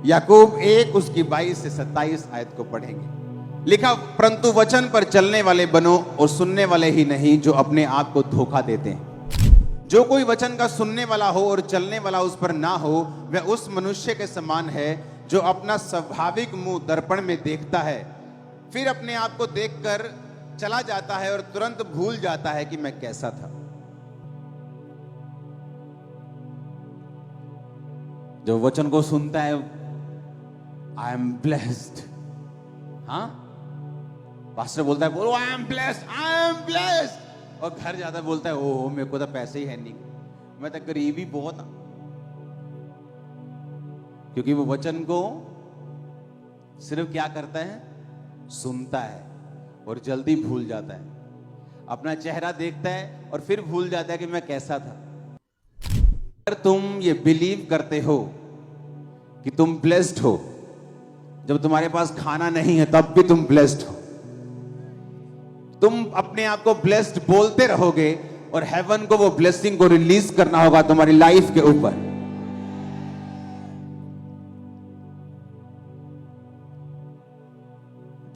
याकूब 1 उसकी 22 से 27 आयत को पढ़ेंगे। लिखा, परंतु वचन पर चलने वाले बनो और सुनने वाले ही नहीं जो अपने आप को धोखा देते हैं। जो कोई वचन का सुनने वाला हो और चलने वाला उस पर ना हो, वह उस मनुष्य के समान है जो अपना स्वाभाविक मुंह दर्पण में देखता है, फिर अपने आप को देखकर चला जाता है और तुरंत भूल जाता है कि मैं कैसा था। जो वचन को सुनता है, आई एम ब्लेस्ड। हाँ, पास्टर बोलता है, बोलो I am blessed, I am blessed, और घर जाता बोलता है, ओह मेरे को तो पैसे ही है नहीं, मैं तो गरीबी बहुत। क्योंकि वो वचन को सिर्फ क्या करता है, सुनता है और जल्दी भूल जाता है। अपना चेहरा देखता है और फिर भूल जाता है कि मैं कैसा था। अगर तुम ये बिलीव करते हो कि तुम ब्लेस्ड हो, जब तुम्हारे पास खाना नहीं है तब भी तुम ब्लेस्ड हो, तुम अपने आप को ब्लेस्ड बोलते रहोगे और हेवन को वो ब्लेसिंग को रिलीज करना होगा तुम्हारी लाइफ के ऊपर।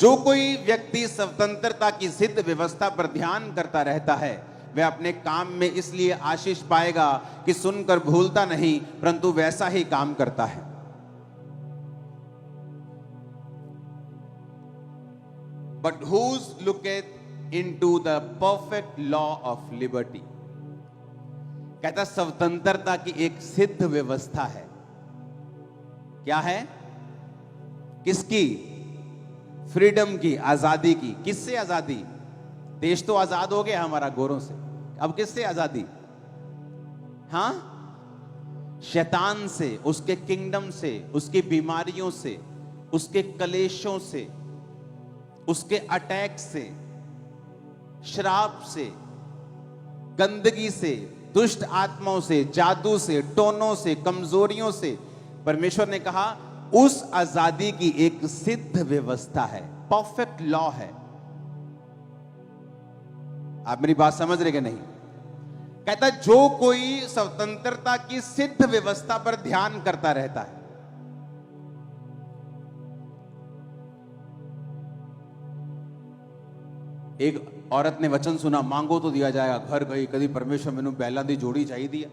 जो कोई व्यक्ति स्वतंत्रता की सिद्ध व्यवस्था पर ध्यान करता रहता है, वह अपने काम में इसलिए आशीष पाएगा कि सुनकर भूलता नहीं, परंतु वैसा ही काम करता है। But whose looketh into the perfect law of liberty? कहता स्वतंत्रता की एक सिद्ध व्यवस्था है। क्या है? किसकी? फ्रीडम की, आजादी की। किससे आजादी? देश तो आजाद हो गया हमारा गोरों से, अब किससे आजादी? हाँ, शैतान से, उसके किंगडम से, उसकी बीमारियों से, उसके कलेशों से, उसके अटैक से, श्राप से, गंदगी से, दुष्ट आत्माओं से, जादू से, टोनों से, कमजोरियों से। परमेश्वर ने कहा उस आजादी की एक सिद्ध व्यवस्था है, परफेक्ट लॉ है। आप मेरी बात समझ रहे कि नहीं? कहता जो कोई स्वतंत्रता की सिद्ध व्यवस्था पर ध्यान करता रहता है। एक औरत ने वचन सुना, मांगो तो दिया जाएगा। घर गई, कभी परमेश्वर मैनू बैला दी जोड़ी चाहिए दिया।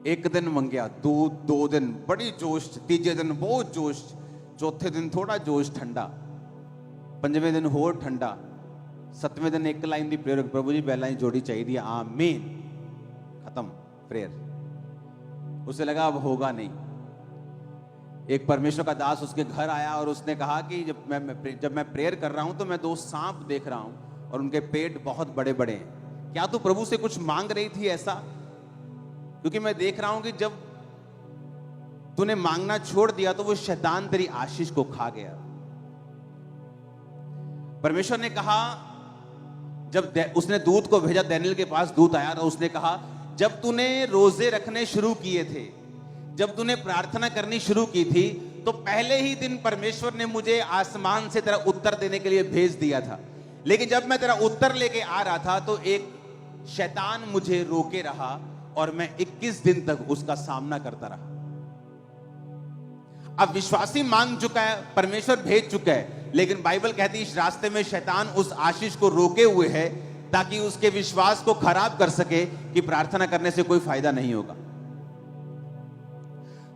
एक दिन मंगया, दो दिन बड़ी जोश, तीजे दिन बहुत जोश, चौथे दिन थोड़ा जोश ठंडा, पंजवें दिन होर ठंडा, सतवें दिन एक लाइन दी प्रेयर, प्रभु जी बैला दी जोड़ी चाहिए दिया, आमीन, खत्म प्रेयर। उसे लगा अब होगा नहीं। एक परमेश्वर का दास उसके घर आया और उसने कहा कि जब मैं प्रेयर कर रहा हूं तो मैं 2 सांप देख रहा हूं और उनके पेट बहुत बड़े बड़े हैं। क्या तू प्रभु से कुछ मांग रही थी ऐसा? क्योंकि मैं देख रहा हूं कि जब तूने मांगना छोड़ दिया तो वो शैतान तेरी आशीष को खा गया। परमेश्वर ने कहा, जब उसने दूत को भेजा, दानियेल के पास दूत आया तो उसने कहा जब तूने रोजे रखने शुरू किए थे, जब तूने प्रार्थना करनी शुरू की थी, तो पहले ही दिन परमेश्वर ने मुझे आसमान से तेरा उत्तर देने के लिए भेज दिया था। लेकिन जब मैं तेरा उत्तर लेके आ रहा था तो एक शैतान मुझे रोके रहा और मैं 21 दिन तक उसका सामना करता रहा। अब विश्वासी मांग चुका है, परमेश्वर भेज चुका है, लेकिन बाइबल कहती है इस रास्ते में शैतान उस आशीष को रोके हुए है ताकि उसके विश्वास को खराब कर सके कि प्रार्थना करने से कोई फायदा नहीं होगा।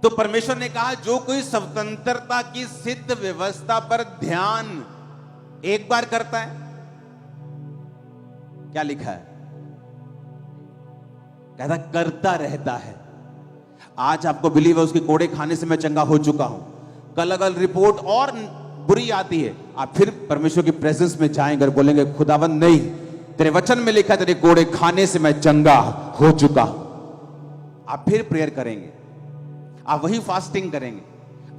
तो परमेश्वर ने कहा जो कोई स्वतंत्रता की सिद्ध व्यवस्था पर ध्यान एक बार करता है, क्या लिखा है? कहता करता रहता है। आज आपको बिलीव है उसके कोड़े खाने से मैं चंगा हो चुका हूं, कल अगर रिपोर्ट और बुरी आती है आप फिर परमेश्वर की प्रेजेंस में जाएंगे और बोलेंगे खुदावंद नहीं, तेरे वचन में लिखा है तेरे कोड़े खाने से मैं चंगा हो चुका हूं। आप फिर प्रेयर करेंगे, आप वही फास्टिंग करेंगे,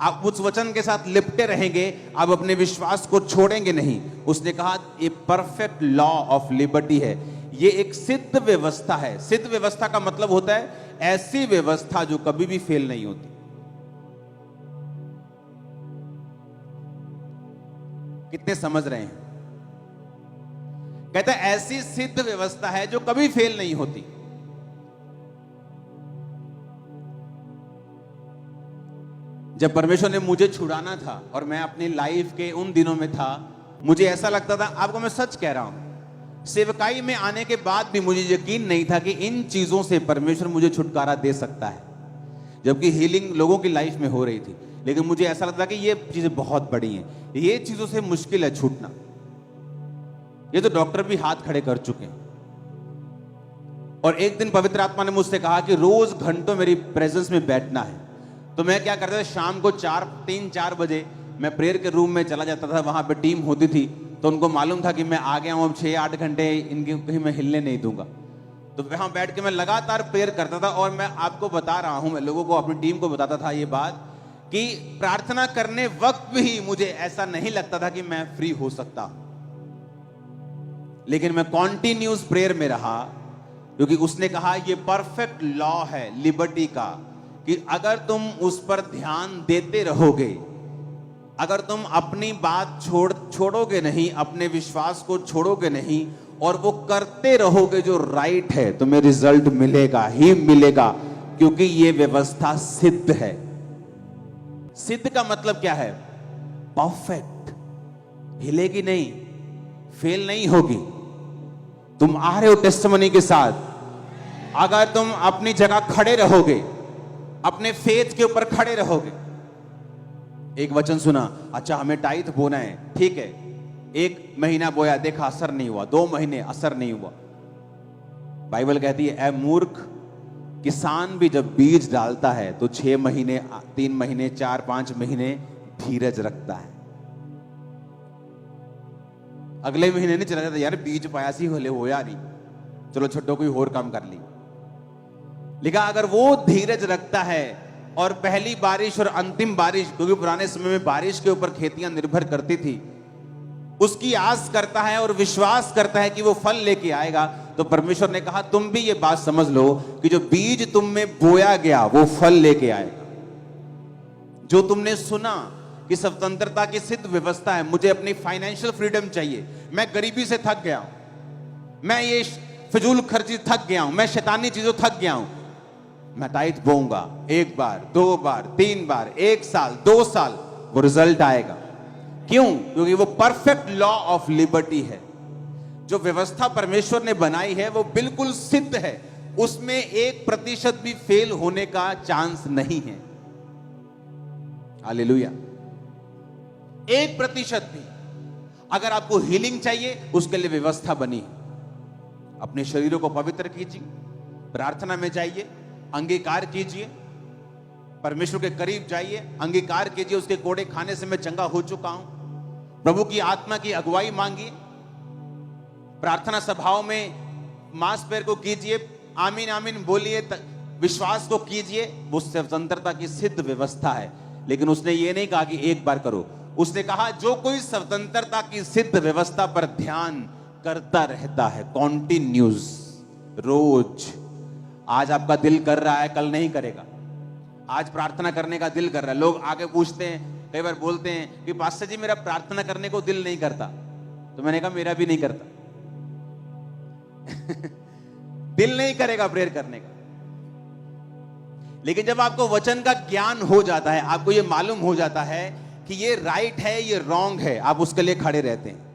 आप उस वचन के साथ लिपटे रहेंगे, आप अपने विश्वास को छोड़ेंगे नहीं। उसने कहा ये परफेक्ट लॉ ऑफ लिबर्टी है, ये एक सिद्ध व्यवस्था है। सिद्ध व्यवस्था का मतलब होता है ऐसी व्यवस्था जो कभी भी फेल नहीं होती। कितने समझ रहे हैं? कहता है ऐसी सिद्ध व्यवस्था है जो कभी फेल नहीं होती। जब परमेश्वर ने मुझे छुड़ाना था और मैं अपनी लाइफ के उन दिनों में था, मुझे ऐसा लगता था, आपको मैं सच कह रहा हूं, सेवकाई में आने के बाद भी मुझे यकीन नहीं था कि इन चीजों से परमेश्वर मुझे छुटकारा दे सकता है, जबकि हीलिंग लोगों की लाइफ में हो रही थी। लेकिन मुझे ऐसा लगता कि ये चीजें बहुत बड़ी हैं, ये चीजों से मुश्किल है छूटना। ये तो डॉक्टर भी हाथ खड़े कर चुके हैं। और एक दिन पवित्र आत्मा ने मुझसे कहा कि रोज घंटों मेरी प्रेजेंस में बैठना है। तो मैं क्या करता था, शाम को 3-4 बजे मैं प्रेयर के रूम में चला जाता था, वहां पे टीम होती थी, तो उनको मालूम था कि मैं आ गया हूं, अब 6-8 घंटे इनकी कहीं मैं हिलने नहीं दूंगा। तो वहां बैठ के मैं लगातार प्रेयर करता था। और मैं आपको बता रहा हूं, मैं लोगों को, अपनी टीम को बताता था ये बात कि प्रार्थना करने वक्त भी मुझे ऐसा नहीं लगता था कि मैं फ्री हो सकता, लेकिन मैं कॉन्टिन्यूस प्रेयर में रहा, क्योंकि उसने कहा ये परफेक्ट लॉ है लिबर्टी का, कि अगर तुम उस पर ध्यान देते रहोगे, अगर तुम अपनी बात छोड़ोगे नहीं, अपने विश्वास को छोड़ोगे नहीं, और वो करते रहोगे जो राइट है, तुम्हें रिजल्ट मिलेगा ही मिलेगा, क्योंकि ये व्यवस्था सिद्ध है। सिद्ध का मतलब क्या है? परफेक्ट, हिलेगी नहीं, फेल नहीं होगी। तुम आ रहे हो टेस्टिमनी के साथ, अगर तुम अपनी जगह खड़े रहोगे, अपने फेथ के ऊपर खड़े रहोगे। एक वचन सुना, अच्छा हमें टाइथ बोना है, ठीक है, 1 महीना बोया, देखा असर नहीं हुआ, 2 महीने असर नहीं हुआ। बाइबल कहती है, ऐ मूर्ख, किसान भी जब बीज डालता है तो 6 महीने, 3 महीने, 4-5 महीने धीरज रखता है। अगले महीने नहीं चला जाता, यार बीज पाया सी होले हो यार, चलो छोटो कोई और काम कर ली। लिखा अगर वो धीरज रखता है और पहली बारिश और अंतिम बारिश, क्योंकि पुराने समय में बारिश के ऊपर खेतियां निर्भर करती थी, उसकी आस करता है और विश्वास करता है कि वो फल लेके आएगा, तो परमेश्वर ने कहा तुम भी ये बात समझ लो कि जो बीज तुम में बोया गया वो फल लेके आएगा। जो तुमने सुना कि स्वतंत्रता की सिद्ध व्यवस्था है, मुझे अपनी फाइनेंशियल फ्रीडम चाहिए, मैं गरीबी से थक गया हूं, मैं ये फिजूल खर्ची थक गया हूं, मैं शैतानी चीजों थक गया हूं, मैं टाइट बोऊंगा, 1 बार, 2 बार, 3 बार, 1 साल, 2 साल, वो रिजल्ट आएगा। क्यों? क्योंकि वो परफेक्ट लॉ ऑफ लिबर्टी है। जो व्यवस्था परमेश्वर ने बनाई है वो बिल्कुल सिद्ध है, उसमें 1% भी फेल होने का चांस नहीं है। हालेलुया। 1% भी। अगर आपको हीलिंग चाहिए, उसके लिए व्यवस्था बनी है। अपने शरीरों को पवित्र कीजिए, प्रार्थना में जाइए, अंगीकार कीजिए, परमेश्वर के करीब जाइए, अंगीकार कीजिए उसके कोड़े खाने से मैं चंगा हो चुका हूं, प्रभु की आत्मा की अगुवाई मांगिए, प्रार्थना सभाओं में मांस पैर को कीजिए, आमीन आमीन बोलिए, विश्वास को कीजिए। वो स्वतंत्रता की सिद्ध व्यवस्था है। लेकिन उसने ये नहीं कहा कि 1 बार करो, उसने कहा जो कोई स्वतंत्रता की सिद्ध व्यवस्था पर ध्यान करता रहता है, कॉन्टिन्यूस, रोज। आज आपका दिल कर रहा है, कल नहीं करेगा। आज प्रार्थना करने का दिल कर रहा है, लोग आगे पूछते हैं, कई बार बोलते हैं कि पास्टर जी मेरा प्रार्थना करने को दिल नहीं करता, तो मैंने कहा मेरा भी नहीं करता। दिल नहीं करेगा प्रेयर करने का, लेकिन जब आपको वचन का ज्ञान हो जाता है, आपको ये मालूम हो जाता है कि ये राइट है, ये रॉन्ग है, आप उसके लिए खड़े रहते हैं।